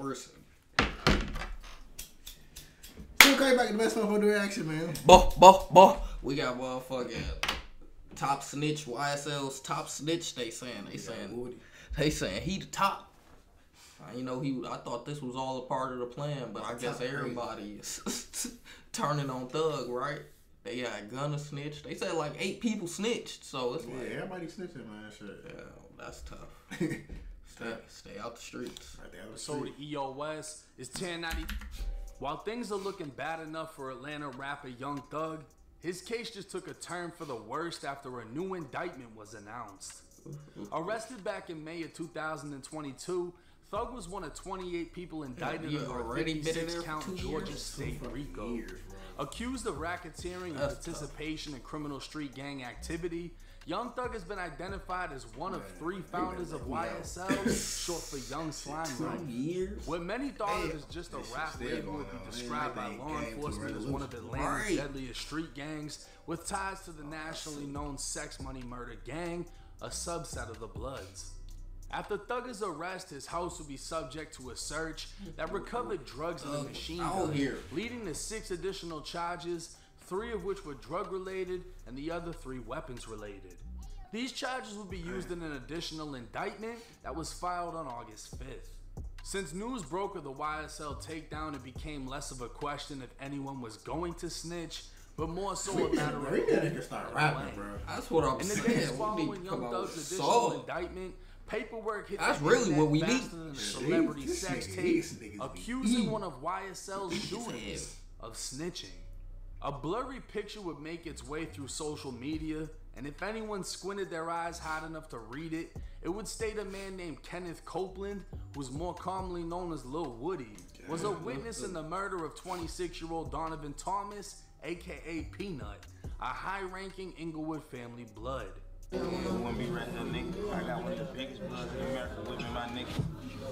worse. So coming back to the best motherfucking reaction, man. We got motherfucking top snitch, YSL's top snitch. They saying he the top. You know, I thought this was all a part of the plan, but I guess everybody is turning on Thug, right? They got Gunna snitch. They said like 8 people snitched, so it's like everybody snitching, man. Shit. Yeah, that's tough. Stay out the streets. So the EOS is 1090. While things are looking bad enough for Atlanta rapper Young Thug, his case just took a turn for the worst after a new indictment was announced. Arrested back in May of 2022, Thug was one of 28 people indicted under a 56-count Georgia state RICO. Accused of racketeering and participation in criminal street gang activity, Young Thug has been identified as one of 3 founders of YSL, short for Young Slime Right. What many thought of as just a rap label would be described by law enforcement as one of Atlanta's deadliest street gangs, with ties to the nationally known Sex Money Murder Gang, a subset of the Bloods. After Thug's arrest, his house will be subject to a search that recovered drugs in the machine gun, leading to 6 additional charges, 3 of which were drug-related and the other 3 weapons-related. These charges will be used in an additional indictment that was filed on August 5th. Since news broke of the YSL takedown, it became less of a question if anyone was going to snitch, but more so a matter of That's what I'm saying. In the days following Young Thug's additional indictment, paperwork hit That's really what we need. Than a celebrity sex tape accusing one of YSL's shooters of snitching. A blurry picture would make its way through social media, and if anyone squinted their eyes hard enough to read it, it would state a man named Kenneth Copeland, who's more commonly known as Lil Woody, was a witness in the murder of 26-year-old Donovan Thomas, aka Peanut, a high-ranking Inglewood family blood. You want me right here, nigga? I got one of the biggest bloods in America with me, my nigga.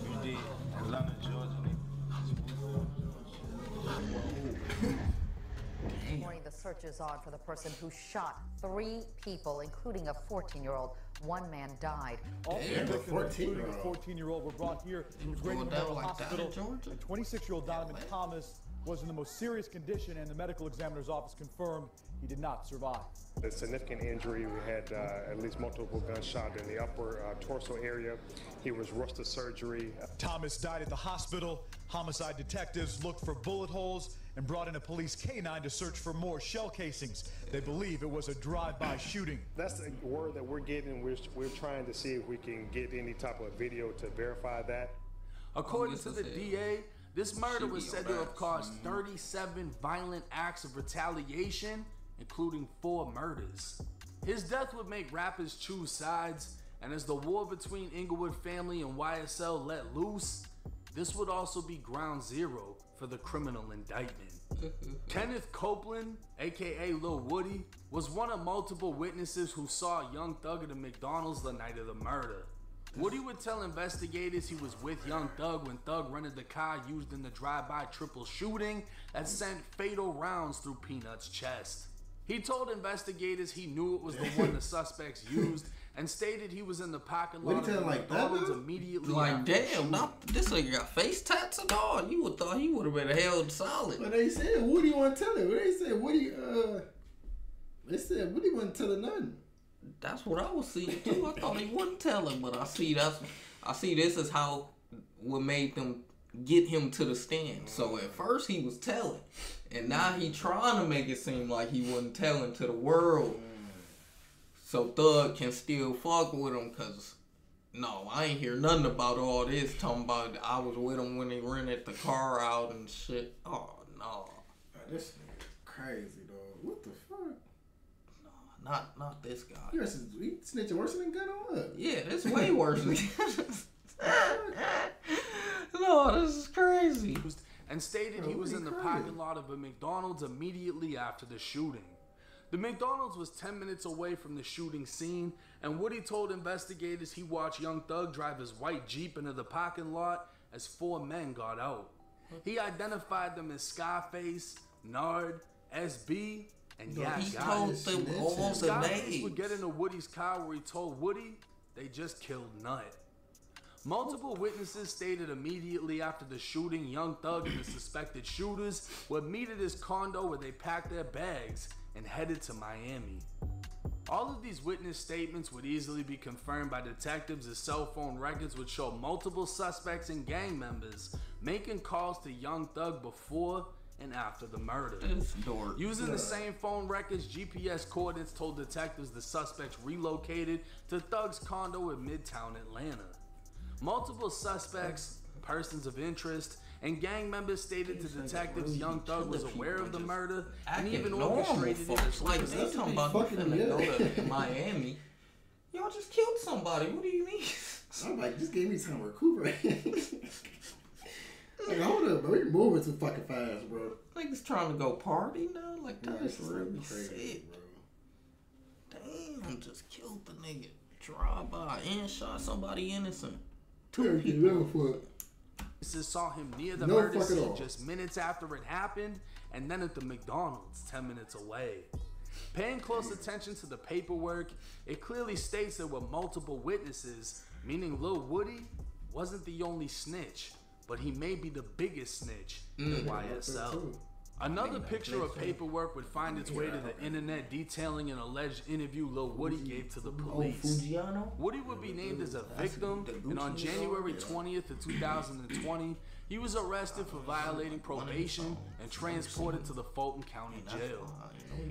You did. Atlanta, Georgia, nigga. Morning, the search is on for the person who shot 3 people, including a 14-year-old. 1 man died. All 3 victims, including a 14-year-old, were brought here to Great Memorial Hospital. 26-year-old Donovan Thomas was in the most serious condition, and the medical examiner's office confirmed he did not survive. A significant injury. We had at least multiple gunshots in the upper torso area. He was rushed to surgery. Thomas died at the hospital. Homicide detectives looked for bullet holes and brought in a police canine to search for more shell casings. They believe it was a drive-by shooting. That's the word that we're getting. We're trying to see if we can get any type of video to verify that. According to the DA, this murder was said to have caused 37 violent acts of retaliation, including 4 murders. His death would make rappers choose sides, and as the war between Inglewood family and YSL let loose, this would also be ground zero for the criminal indictment. Kenneth Copeland, aka Lil Woody, was one of multiple witnesses who saw Young Thug at a McDonald's the night of the murder. Woody would tell investigators he was with Young Thug when Thug rented the car used in the drive-by triple shooting that sent fatal rounds through Peanut's chest. He told investigators he knew it was the one the suspects used and stated he was in the parking lot of McDonald's immediately after damn, this nigga got face tats and all. You would thought he would have been held solid. But they said Woody wasn't telling. They said Woody, wasn't telling nothing. That's what I was seeing too. I thought he wasn't telling, but I see this is how what made them get him to the stand. So at first he was telling, and now he trying to make it seem like he wasn't telling to the world. So Thug can still fuck with him, cause no, I ain't hear nothing about all this talking about I was with him when they rented the car out and shit. Oh no. This nigga crazy dog. What the fuck? Not this guy. He snitching worse than Gunna or what? Yeah, that's way worse than No, this is crazy. And stated he was in the parking lot of a McDonald's immediately after the shooting. The McDonald's was 10 minutes away from the shooting scene, and Woody told investigators he watched Young Thug drive his white Jeep into the parking lot as 4 men got out. He identified them as Scarface, Nard, SB, and he told them all the names. Would get into Woody's car where he told Woody they just killed Nut. Multiple witnesses stated immediately after the shooting, Young Thug and the suspected shooters would meet at his condo where they packed their bags and headed to Miami. All of these witness statements would easily be confirmed by detectives as cell phone records would show multiple suspects and gang members making calls to Young Thug before and after the murder. Using the same phone records, GPS coordinates told detectives the suspects relocated to Thug's condo in Midtown Atlanta. Multiple suspects, persons of interest, and gang members stated to detectives Young Thug was aware of the murder and even orchestrated it. It's like they talking about you finna go to Miami. Y'all just killed somebody. What do you mean? I'm like, just gave me time to recuperate. Like, hold up, bro. You're moving too fucking fast, bro. Niggas trying to go party now? Like, that's really crazy, sick. Bro. Damn, just killed the nigga. Drive by and shot somebody innocent. Two people. Saw him near the murder scene just minutes after it happened, and then at the McDonald's 10 minutes away. Paying close attention to the paperwork, it clearly states there were multiple witnesses, meaning Lil Woody wasn't the only snitch, but he may be the biggest snitch in YSL. Another picture of paperwork would find its way to the internet detailing an alleged interview Lil Woody gave to the police. Woody would be named as a victim, and on January 20th of 2020, he was arrested for violating probation and transported to the Fulton County Jail.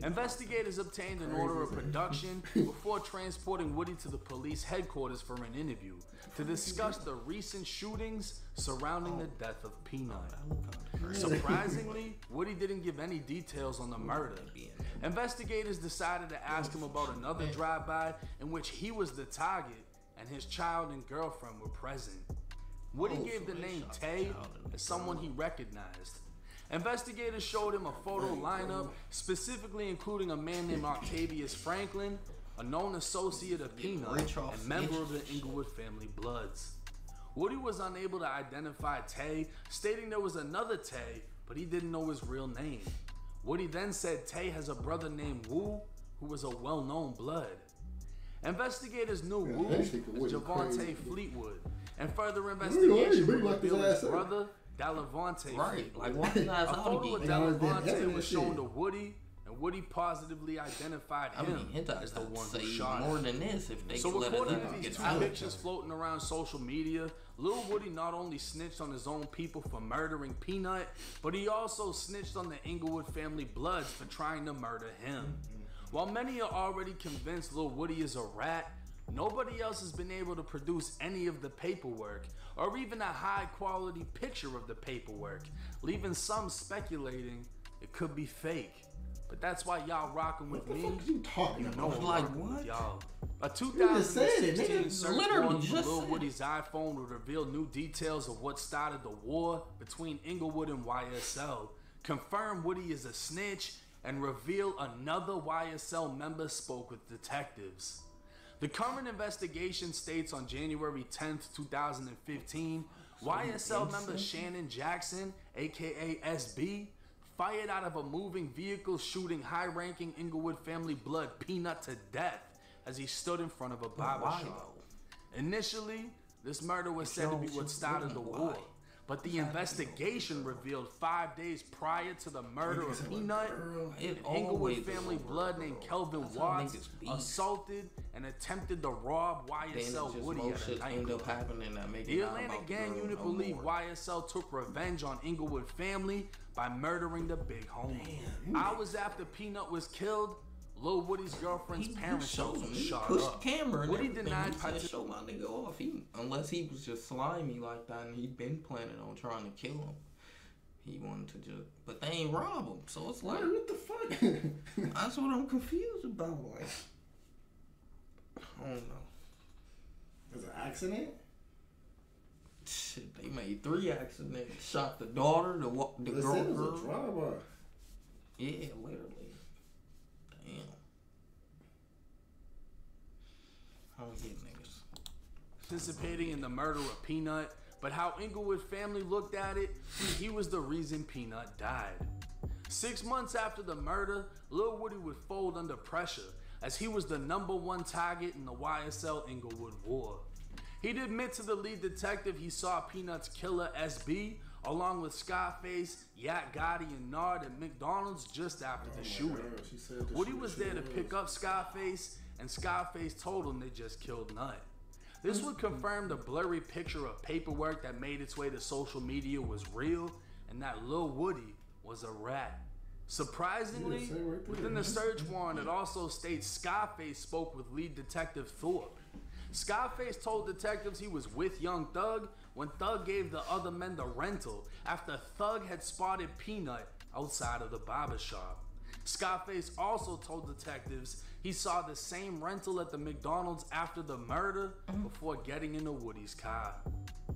Investigators obtained an order of production before transporting Woody to the police headquarters for an interview to discuss the recent shootings surrounding the death of Peanut. Surprisingly, Woody didn't give any details on the murder. Investigators decided to ask him about another drive-by in which he was the target and his child and girlfriend were present. Woody gave the name Tay as someone he recognized. Investigators showed him a photo lineup, specifically including a man named Octavius Franklin, a known associate of Peanut and member of the Inglewood family Bloods. Woody was unable to identify Tay, stating there was another Tay, but he didn't know his real name. Woody then said Tay has a brother named Woo, who was a well-known Blood. Investigators knew Woo as Javante Fleetwood, and further investigation revealed his brother, Dalavante Fleetwood. A photo of Dalavante was shown to Woody, and Woody positively identified him as the one who shot him. More than this if they So according to these two pictures floating around social media, Lil Woody not only snitched on his own people for murdering Peanut, but he also snitched on the Inglewood family Bloods for trying to murder him. While many are already convinced Lil Woody is a rat, nobody else has been able to produce any of the paperwork or even a high quality picture of the paperwork, leaving some speculating it could be fake. But that's why y'all rocking with me. What you talking about? Like what? Y'all. A 2016 search warrant for Lil said Woody's iPhone would reveal new details of what started the war between Inglewood and YSL, confirm Woody is a snitch, and reveal another YSL member spoke with detectives. The current investigation states on January 10th, 2015, YSL member Shannon Jackson, aka SB, fired out of a moving vehicle, shooting high-ranking Inglewood family Blood Peanut to death as he stood in front of a barbershop. Initially, this murder was said to be what started the war, but the investigation revealed 5 days prior to the murder of Peanut, an Inglewood family Blood named Kelvin Watts assaulted and attempted to rob YSL Woody at a nightclub. The Atlanta gang unit believed YSL took revenge on Inglewood family by murdering the big homie. Hours after Peanut was killed, Lil Woody's girlfriend's parents shot up. Woody denied to show my nigga off. Unless he was just slimy like that and he'd been planning on trying to kill him. He wanted to just, but they ain't rob him. So it's like, what the fuck? That's what I'm confused about. Like, I don't know. Was it an accident? Shit, they made 3 accidents. Shot the daughter, the girl. It was a drive-by. Yeah, literally. Damn. How we get niggas? Participating in the murder of Peanut, but how Inglewood family looked at it, he was the reason Peanut died. 6 months after the murder, Lil Woody would fold under pressure as he was the #1 target in the YSL Inglewood war. He'd admit to the lead detective he saw Peanut's killer SB along with Scarface, Yak Gotti, and Nard at McDonald's just after the shooting. Woody was there to pick up Scarface, and Scarface told him they just killed Nut. This would confirm the blurry picture of paperwork that made its way to social media was real, and that Lil Woody was a rat. Surprisingly, within the search warrant, it also states Scarface spoke with lead detective Thorpe. Scarface told detectives he was with Young Thug when Thug gave the other men the rental after Thug had spotted Peanut outside of the barbershop. Scarface also told detectives he saw the same rental at the McDonald's after the murder before getting into Woody's car.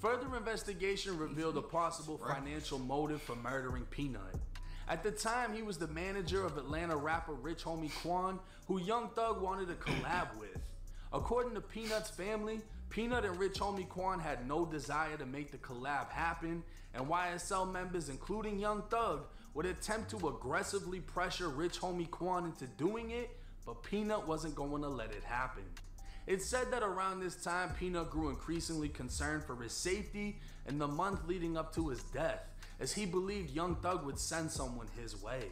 Further investigation revealed a possible financial motive for murdering Peanut. At the time, he was the manager of Atlanta rapper Rich Homie Quan, who Young Thug wanted to collab with. According to Peanut's family, Peanut and Rich Homie Quan had no desire to make the collab happen, and YSL members, including Young Thug, would attempt to aggressively pressure Rich Homie Quan into doing it, but Peanut wasn't going to let it happen. It's said that around this time, Peanut grew increasingly concerned for his safety in the month leading up to his death, as he believed Young Thug would send someone his way.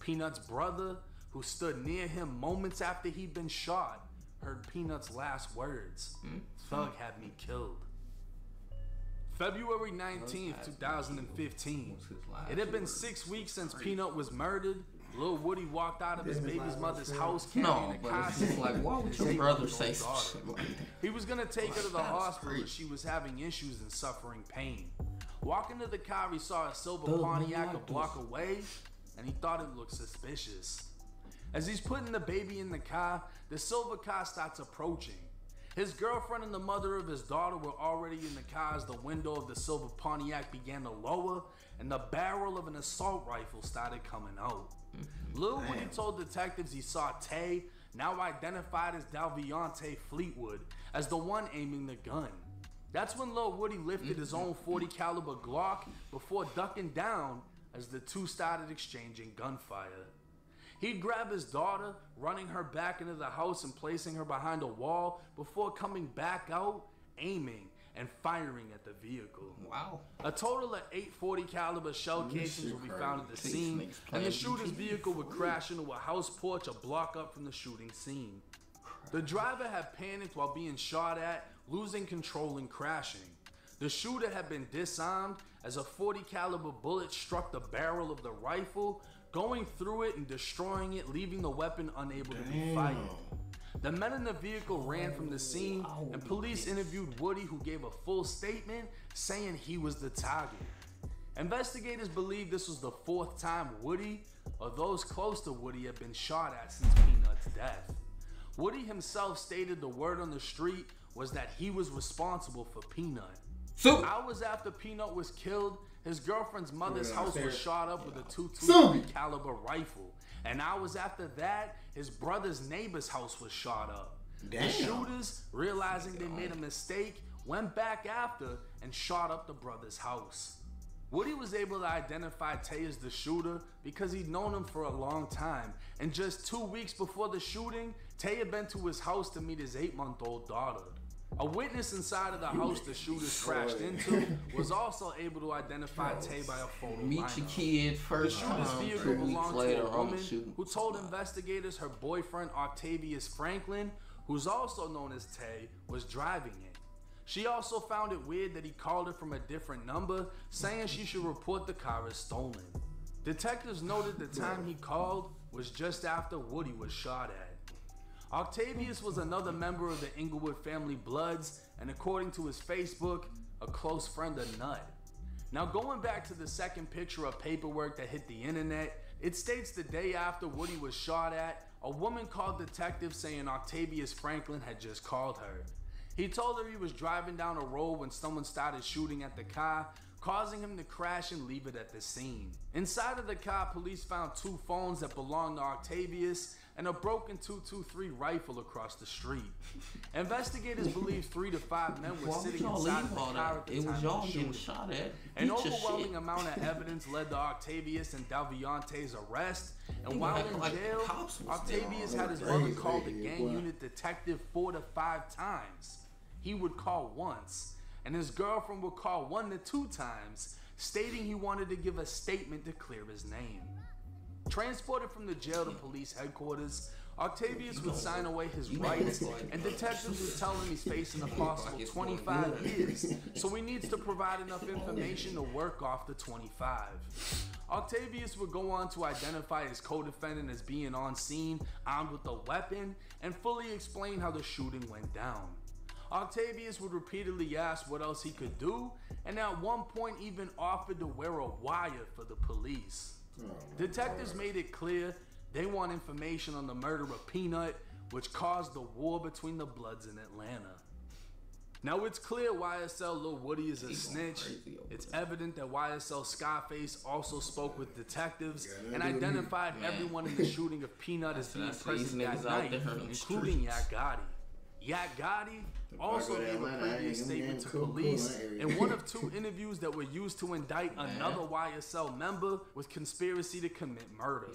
Peanut's brother, who stood near him moments after he'd been shot, heard Peanut's last words, "Thug had me killed." February 19th, 2015. It had been 6 weeks since Peanut was murdered. Lil Woody walked out of his baby's mother's house carrying a casket. Like, why would your brother say shit like that? He was gonna take her to the hospital as she was having issues and suffering pain. Walking to the car, he saw a silver Pontiac a block away, and he thought it looked suspicious. As he's putting the baby in the car, the silver car starts approaching. His girlfriend and the mother of his daughter were already in the car as the window of the silver Pontiac began to lower, and the barrel of an assault rifle started coming out. Lil Woody told detectives he saw Tay, now identified as Dalviante Fleetwood, as the one aiming the gun. That's when Lil Woody lifted his own .40 caliber Glock before ducking down as the two started exchanging gunfire. He'd grab his daughter, running her back into the house and placing her behind a wall before coming back out, aiming and firing at the vehicle. Wow. A total of 8 .40 caliber shell casings would be found at the scene, and the shooter's vehicle would crash into a house porch a block up from the shooting scene. The driver had panicked while being shot at, losing control and crashing. The shooter had been disarmed as a .40 caliber bullet struck the barrel of the rifle, going through it and destroying it, leaving the weapon unable to be fired. The men in the vehicle ran from the scene, and police interviewed Woody, who gave a full statement saying he was the target. Investigators believe this was the 4th time Woody, or those close to Woody, had been shot at since Peanut's death. Woody himself stated the word on the street was that he was responsible for Peanut. Hours after Peanut was killed, his girlfriend's mother's house was shot up with a .223 caliber rifle, and hours after that, his brother's neighbor's house was shot up. The shooters, realizing they made a mistake, went back after and shot up the brother's house. Woody was able to identify Tay as the shooter because he'd known him for a long time, and just 2 weeks before the shooting, Tay had been to his house to meet his 8-month-old daughter. A witness inside of the house the shooters crashed into was also able to identify Tay by a photo Meet lineup. your kid first The time, shooter's 3 vehicle weeks belonged later, to a woman shooting. who told investigators her boyfriend Octavius Franklin, who's also known as Tay, was driving it. She also found it weird that he called her from a different number, saying she should report the car as stolen. Detectives noted the time he called was just after Woody was shot at. Octavius was another member of the Inglewood family Bloods, and according to his Facebook, a close friend of Nut. Now, going back to the second picture of paperwork that hit the internet, it states the day after Woody was shot at, a woman called detectives saying Octavius Franklin had just called her. He told her he was driving down a road when someone started shooting at the car, causing him to crash and leave it at the scene. Inside of the car, police found 2 phones that belonged to Octavius and a broken .223 rifle across the street. Investigators believe 3 to 5 men were sitting inside of the car at the time of the shooting. Shot at. An overwhelming amount of evidence led to Octavius and Dalviante's arrest, and while in jail, Octavius had his mother called the gang unit detective 4 to 5 times. he would call once, and his girlfriend would call 1 to 2 times, stating he wanted to give a statement to clear his name. Transported from the jail to police headquarters, Octavius would sign away his rights, and detectives would tell him he's facing a possible 25 years, so he needs to provide enough information to work off the 25. Octavius would go on to identify his co-defendant as being on scene, armed with a weapon, and fully explain how the shooting went down. Octavius would repeatedly ask what else he could do, and at one point even offered to wear a wire for the police. Detectives made it clear they want information on the murder of Peanut, which caused the war between the Bloods in Atlanta. Now it's clear YSL Lil Woody is a snitch. It's evident that YSL Scarface also spoke with detectives and identified everyone in the shooting of Peanut as being present that night, including Yak Gotti. Yak Gotti also gave a previous statement to police in one of 2 interviews that were used to indict another YSL member with conspiracy to commit murder.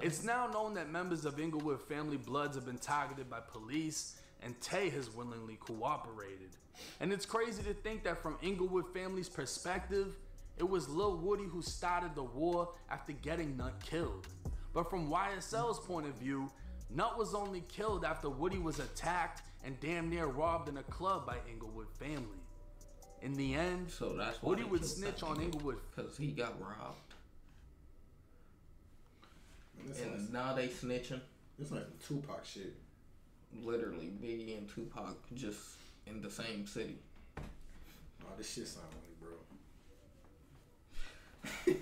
It's now known that members of Inglewood family Bloods have been targeted by police, and Tay has willingly cooperated. And it's crazy to think that from Inglewood family's perspective, it was Lil Woody who started the war after getting Nut killed. But from YSL's point of view, Nut was only killed after Woody was attacked and damn near robbed in a club by Inglewood family. In the end, so that's Woody would snitch on Inglewood because he got robbed. And now they snitching. It's like some Tupac shit. Literally, Biggie and Tupac just in the same city. Oh, this shit sound like, bro.